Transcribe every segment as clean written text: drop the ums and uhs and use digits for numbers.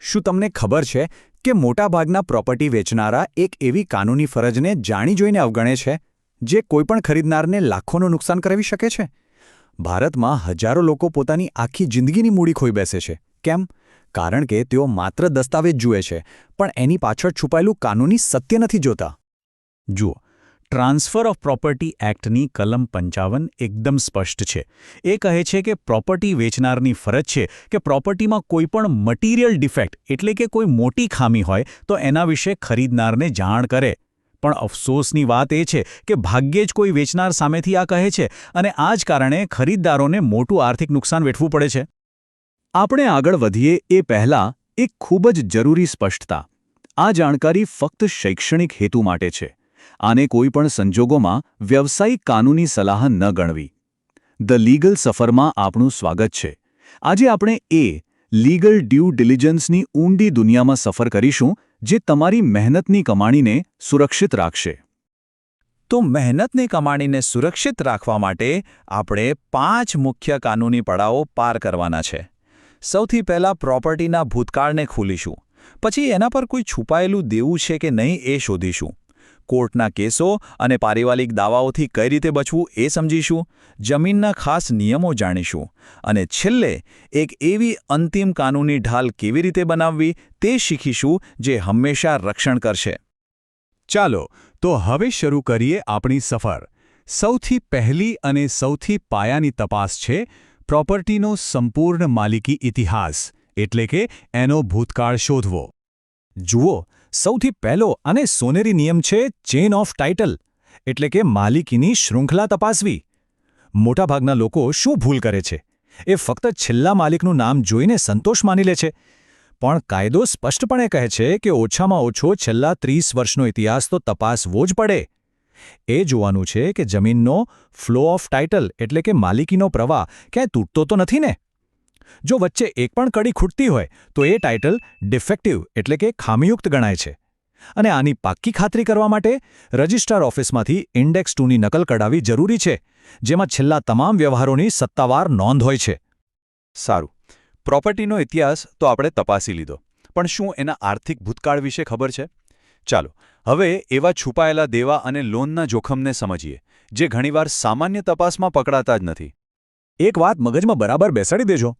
શું તમને ખબર છે કે મોટાભાગના પ્રોપર્ટી વેચનારા એક એવી કાનૂની ફરજને જાણી જોઈને અવગણે છે જે કોઈપણ ખરીદનારને લાખોનું નુકસાન કરાવી શકે છે? ભારતમાં હજારો લોકો પોતાની આખી જિંદગીની મૂડી ખોઈ બેસે છે. કેમ? કારણ કે તેઓ માત્ર દસ્તાવેજ જુએ છે, પણ એની પાછળ છુપાયેલું કાનૂની સત્ય નથી જોતા. જુઓ, ટ્રાન્સફર ઓફ પ્રોપર્ટી એક્ટની કલમ 55 એકદમ સ્પષ્ટ છે. એ કહે છે કે પ્રોપર્ટી વેચનારની ફરજ છે કે પ્રોપર્ટીમાં કોઈપણ મટીરિયલ ડિફેક્ટ એટલે કે કોઈ મોટી ખામી હોય તો એના વિશે ખરીદનારને જાણ કરે. પણ અફસોસની વાત એ છે કે ભાગ્યે જ કોઈ વેચનાર સામેથી આ કહે છે અને આ જ કારણે ખરીદદારોને મોટું આર્થિક નુકસાન વેઠવું પડે છે. આપણે આગળ વધીએ એ પહેલાં એક ખૂબ જ જરૂરી સ્પષ્ટતા. આ જાણકારી ફક્ત શૈક્ષણિક હેતુ માટે છે. આને કોઈપણ સંજોગોમાં વ્યવસાયિક કાનૂની સલાહ ન ગણવી. ધ લીગલ સફરમાં આપનું સ્વાગત છે. આજે આપણે લીગલ ડ્યુ ડિલિજન્સની ઊંડી દુનિયામાં સફર કરીશું જે તમારી મહેનતની કમાણીને સુરક્ષિત રાખશે. તો મહેનતની કમાણીને સુરક્ષિત રાખવા માટે આપણે 5 મુખ્ય કાનૂની પડાવો પાર કરવાના છે. સૌથી પહેલાં પ્રોપર્ટીના ભૂતકાળને ખોલીશું. પછી એના પર કોઈ છુપાયેલું દેવું છે કે નહીં એ શોધીશું. કોર્ટના કેસો અને પારિવારિક દાવાઓથી કઈ રીતે બચવું એ સમજીશું. જમીનના ખાસ નિયમો જાણીશું. અને છેલ્લે એક એવી અંતિમ કાનૂની ઢાલ કેવી રીતે બનાવવી તે શીખીશું જે હંમેશા રક્ષણ કરશે. ચાલો તો હવે શરૂ કરીએ આપણી સફર. સૌથી પહેલી અને સૌથી પાયાની તપાસ છે પ્રોપર્ટીનો સંપૂર્ણ માલિકી ઇતિહાસ, એટલે કે એનો ભૂતકાળ શોધવો. જુઓ, સૌથી પહેલો અને સોનેરી નિયમ છે ચેઇન ઓફ ટાઇટલ, એટલે કે માલિકીની શૃંખલા તપાસવી. મોટાભાગના લોકો શું ભૂલ કરે છે? એ ફક્ત છેલ્લા માલિકનું નામ જોઈને સંતોષ માની લે છે. પણ કાયદો સ્પષ્ટપણે કહે છે કે ઓછામાં ઓછો છેલ્લા 30 વર્ષનો ઇતિહાસ તો તપાસવો જ પડે. એ જોવાનું છે કે જમીનનો ફ્લો ઓફ ટાઇટલ, એટલે કે માલિકીનો પ્રવાહ ક્યાંય તૂટતો તો નથી ને? જો વચ્ચે એક પણ કડી ખૂટતી હોય તો એ ટાઇટલ ડિફેક્ટિવ એટલે કે ખામીયુક્ત ગણાય છે. અને આની પાક્કી ખાતરી કરવા માટે રજિસ્ટ્રાર ઓફિસમાંથી ઇન્ડેક્સ 2ની નકલ કઢાવવી જરૂરી છે, જેમાં છેલ્લા તમામ વ્યવહારોની સત્તાવાર નોંધ હોય છે. સારું, પ્રોપર્ટીનો ઇતિહાસ તો આપણે તપાસી લીધો, પણ શું એના આર્થિક ભૂતકાળ વિશે ખબર છે? ચાલો હવે એવા છુપાયેલા દેવા અને લોનના જોખમને સમજીએ જે ઘણીવાર સામાન્ય તપાસમાં પકડાતા જ નથી. એક વાત મગજમાં બરાબર બેસાડી દેજો.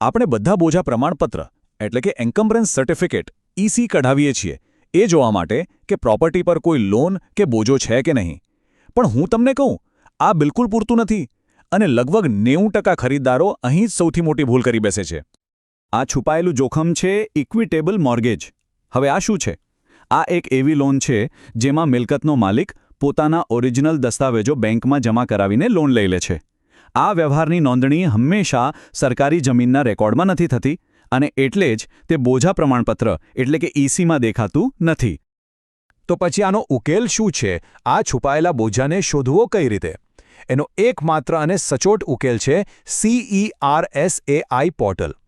આપણે બધા બોજા પ્રમાણપત્ર એટલે કે એન્કમ્બરન્સ સર્ટિફિકેટ EC કઢાવીએ છીએ એ જોવા માટે કે પ્રોપર્ટી પર કોઈ લોન કે બોજો છે કે નહીં. પણ હું તમને કહું, આ બિલકુલ પૂરતું નથી અને લગભગ 90% ખરીદદારો અહીં જ સૌથી મોટી ભૂલ કરી બેસે છે. આ છુપાયેલું જોખમ છે ઇક્વિટેબલ મોર્ગેજ. હવે આ શું છે? આ એક એવી લોન છે જેમાં મિલકતનો માલિક પોતાના ઓરિજિનલ દસ્તાવેજો બેંકમાં જમા કરાવીને લોન લઈ લે છે. આ વ્યવહારની નોંધણી હંમેશા સરકારી જમીનના રેકોર્ડમાં નથી થતી અને એટલે જ તે બોજા પ્રમાણપત્ર એટલે કે ECમાં દેખાતું નથી. તો પછી આનો ઉકેલ શું છે? આ છુપાયેલા બોજાને શોધવો કઈ રીતે? એનો એકમાત્ર અને સચોટ ઉકેલ છે CERSAI પોર્ટલ.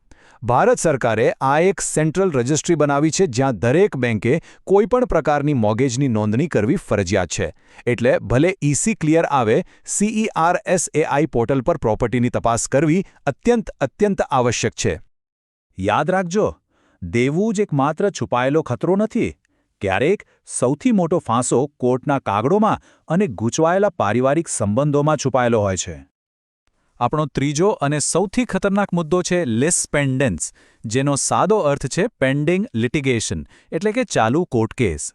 ભારત સરકારે આ એક સેન્ટ્રલ રજિસ્ટ્રી બનાવી છે જ્યાં દરેક બેંકે કોઈપણ પ્રકારની મોર્ગેજની નોંધણી કરવી ફરજિયાત છે. એટલે ભલે EC ક્લિયર આવે, CERSAI પોર્ટલ પર પ્રોપર્ટીની તપાસ કરવી અત્યંત આવશ્યક છે. યાદ રાખજો, દેવું જ એકમાત્ર છુપાયેલો ખતરો નથી. ક્યારેક સૌથી મોટો ફાંસો કોર્ટના કાગળોમાં અને ગૂંચવાયેલા પારિવારિક સંબંધોમાં છુપાયેલો હોય છે. આપણો ત્રીજો અને સૌથી ખતરનાક મુદ્દો છે લિસ પેન્ડેન્સ, જેનો સાદો અર્થ છે પેન્ડિંગ લિટિગેશન એટલે કે ચાલુ court case.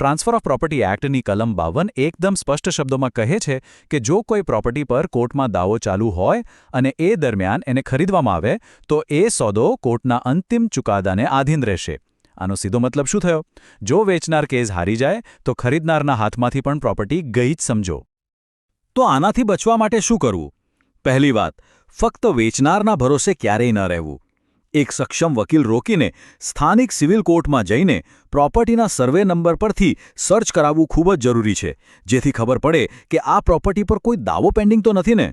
Transfer of property એક્ટની કલમ 52 એકદમ સ્પષ્ટ શબ્દોમાં કહે છે કે જો કોઈ પ્રોપર્ટી પર કોર્ટમાં દાવો ચાલુ હોય અને એ દરમિયાન એને ખરીદવામાં આવે તો એ સોદો કોર્ટના અંતિમ ચુકાદાને આધીન રહેશે. આનો સીધો મતલબ શું થયો? જો વેચનાર કેસ હારી જાય તો ખરીદનારના હાથમાંથી પણ પ્રોપર્ટી ગઈ જ સમજો. તો આનાથી બચવા માટે શું કરવું? પહેલી વાત, ફક્ત વેચનારના ભરોસે ક્યારેય ન રહેવું. એક સક્ષમ વકીલ રોકીને સ્થાનિક સિવિલ કોર્ટમાં જઈને પ્રોપર્ટીના સર્વે નંબર પરથી સર્ચ કરાવવું ખૂબ જ જરૂરી છે, જેથી ખબર પડે કે આ પ્રોપર્ટી પર કોઈ દાવો પેન્ડિંગ તો નથી ને.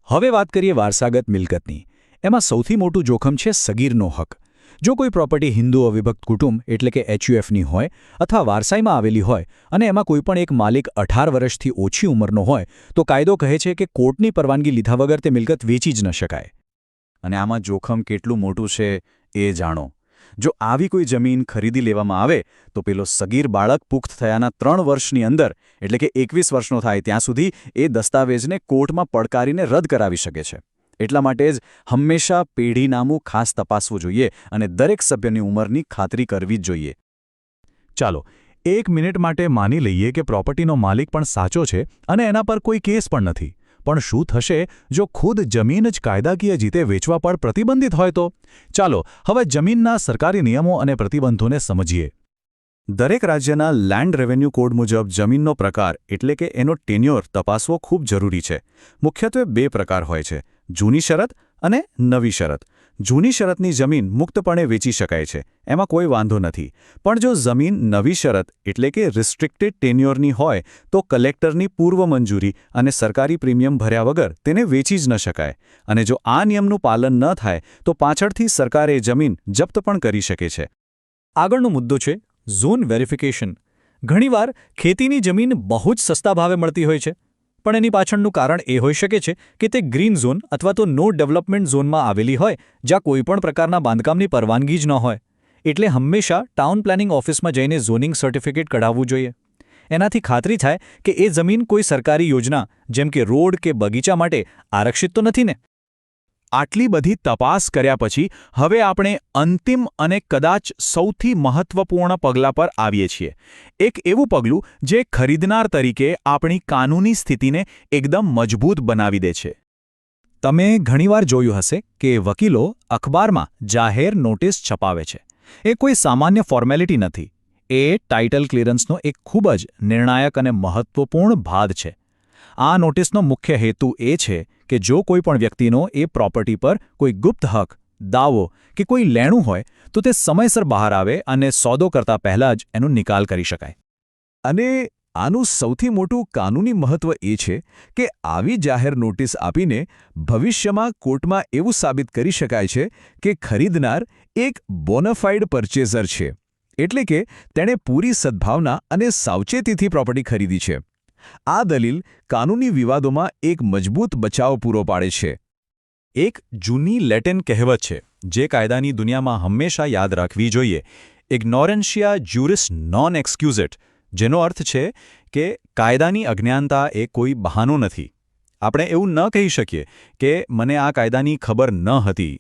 હવે વાત કરીએ વારસાગત મિલકતની. એમાં સૌથી મોટું જોખમ છે સગીરનો હક. જો કોઈ પ્રોપર્ટી હિન્દુ અવિભક્ત કુટુંબ એટલે કે HUFની હોય અથવા વારસાઈમાં આવેલી હોય અને એમાં કોઈપણ એક માલિક 18 વર્ષથી ઓછી ઉંમરનો હોય તો કાયદો કહે છે કે કોર્ટની પરવાનગી લીધા વગર તે મિલકત વેચી જ ન શકાય. અને આમાં જોખમ કેટલું મોટું છે એ જાણો. જો આવી કોઈ જમીન ખરીદી લેવામાં આવે તો પેલો સગીર બાળક પુખ્ત થયાના 3 વર્ષની અંદર એટલે કે 21 વર્ષનો થાય ત્યાં સુધી એ દસ્તાવેજને કોર્ટમાં પડકારીને રદ કરાવી શકે છે. એટલા માટે જ હંમેશા પેઢીનામું ખાસ તપાસવું જોઈએ અને દરેક સભ્યની ઉંમરની ખાતરી કરવી જ જોઈએ. ચાલો 1 મિનિટ માટે માની લઈએ કે પ્રોપર્ટીનો માલિક પણ સાચો છે અને એના પર કોઈ કેસ પણ નથી. પણ શું થશે જો ખુદ જમીન જ કાયદાકીય રીતે વેચવા પર પ્રતિબંધિત હોય તો? ચાલો હવે જમીનના સરકારી નિયમો અને પ્રતિબંધોને સમજીએ. દરેક રાજ્યના લેન્ડ રેવન્યુ કોડ મુજબ જમીનનો પ્રકાર એટલે કે એનો ટેન્યોર તપાસવો ખૂબ જરૂરી છે. મુખ્યત્વે 2 પ્રકાર હોય છે: જૂની શરત અને નવી શરત. જૂની શરતની જમીન મુક્તપણે વેચી શકાય છે, એમાં કોઈ વાંધો નથી. પણ જો જમીન નવી શરત એટલે કે રિસ્ટ્રિક્ટેડ ટેન્યોરની હોય તો કલેક્ટરની પૂર્વ મંજૂરી અને સરકારી પ્રીમિયમ ભર્યા વગર તેને વેચી જ ન શકાય. અને જો આ નિયમનું પાલન ન થાય તો પાછળથી સરકારે જમીન જપ્ત પણ કરી શકે છે. આગળનો મુદ્દો છે ઝોન વેરિફિકેશન. ઘણીવાર ખેતીની જમીન બહુ જ સસ્તા ભાવે મળતી હોય છે, પણ એની પાછળનું કારણ એ હોઈ શકે છે કે તે ગ્રીન ઝોન અથવા તો નો ડેવલપમેન્ટ ઝોનમાં આવેલી હોય, જ્યાં કોઈપણ પ્રકારના બાંધકામની પરવાનગી જ ન હોય. એટલે હંમેશા ટાઉન પ્લાનિંગ ઓફિસમાં જઈને ઝોનિંગ સર્ટિફિકેટ કઢાવવું જોઈએ. એનાથી ખાતરી થાય કે એ જમીન કોઈ સરકારી યોજના જેમ કે રોડ કે બગીચા માટે આરક્ષિત તો નથી ને. આટલી બધી તપાસ કર્યા પછી હવે આપણે અંતિમ અને કદાચ સૌથી મહત્વપૂર્ણ પગલાં પર આવીએ છીએ. એક એવું પગલું જે ખરીદનાર તરીકે આપણી કાનૂની સ્થિતિને એકદમ મજબૂત બનાવી દે છે. તમે ઘણીવાર જોયું હશે કે વકીલો અખબારમાં જાહેર નોટિસ છપાવે છે. એ કોઈ સામાન્ય ફોર્મેલિટી નથી. એ ટાઇટલ ક્લિયરન્સનો એક ખૂબ જ નિર્ણાયક અને મહત્વપૂર્ણ ભાગ છે. આ નોટિસનો મુખ્ય હેતુ એ છે કે જો કોઈ પણ વ્યક્તિનો એ પ્રોપર્ટી પર કોઈ ગુપ્ત હક, દાવો કે કોઈ લેણું હોય તો તે સમયસર બહાર આવે અને સોદો કરતા પહેલાં જ એનો નિકાલ કરી શકાય. અને આનું સૌથી મોટું કાનૂની મહત્વ એ છે કે આવી જાહેર નોટિસ આપીને ભવિષ્યમાં કોર્ટમાં એવું સાબિત કરી શકાય છે કે ખરીદનાર એક બોનાફાઇડ પરચેઝર છે, એટલે કે તેણે પૂરી સદ્ભાવના અને સાવચેતીથી પ્રોપર્ટી ખરીદી છે. આ દલીલ કાનૂની વિવાદોમાં એક મજબૂત બચાવ પૂરો પાડે છે. એક જૂની લેટિન કહેવત છે જે કાયદાની દુનિયામાં હંમેશા યાદ રાખવી જોઈએ: ઇગ્નોરેન્શિયા જ્યુરિસ નોન એક્સક્યુઝેટ, જેનો અર્થ છે કે કાયદાની અજ્ઞાનતા એ કોઈ બહાનો નથી. આપણે એવું ન કહી શકીએ કે મને આ કાયદાની ખબર ન હતી.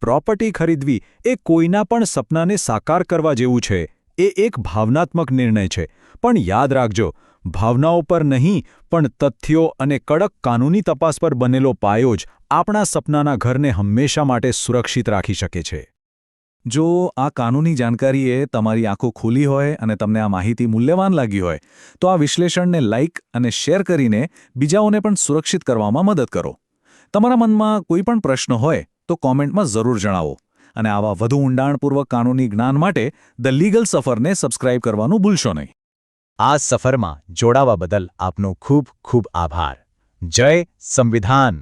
પ્રોપર્ટી ખરીદવી એ કોઈના પણ સપનાને સાકાર કરવા જેવું છે. એ એક ભાવનાત્મક નિર્ણય છે. પણ યાદ રાખજો, ભાવનાઓ પર નહીં પણ તથ્યો અને કડક કાનૂની તપાસ પર બનેલો પાયો જ આપણા સપનાના ઘરને હંમેશા માટે સુરક્ષિત રાખી શકે છે. જો આ કાનૂની જાણકારીએ તમારી આંખો ખોલી હોય અને તમને આ માહિતી મૂલ્યવાન લાગી હોય તો આ વિશ્લેષણને લાઇક અને શેર કરીને બીજાઓને પણ સુરક્ષિત કરવામાં મદદ કરો. તમારા મનમાં કોઈ પણ પ્રશ્ન હોય તો કોમેન્ટમાં જરૂર જણાવો. અને આવા વધુ ઊંડાણપૂર્વક કાનૂની જ્ઞાન માટે ધ લીગલ સફરને સબસ્ક્રાઇબ કરવાનું ભૂલશો નહીં. આ સફરમાં જોડાવા બદલ આપનો ખૂબ ખૂબ આભાર. જય સંવિધાન.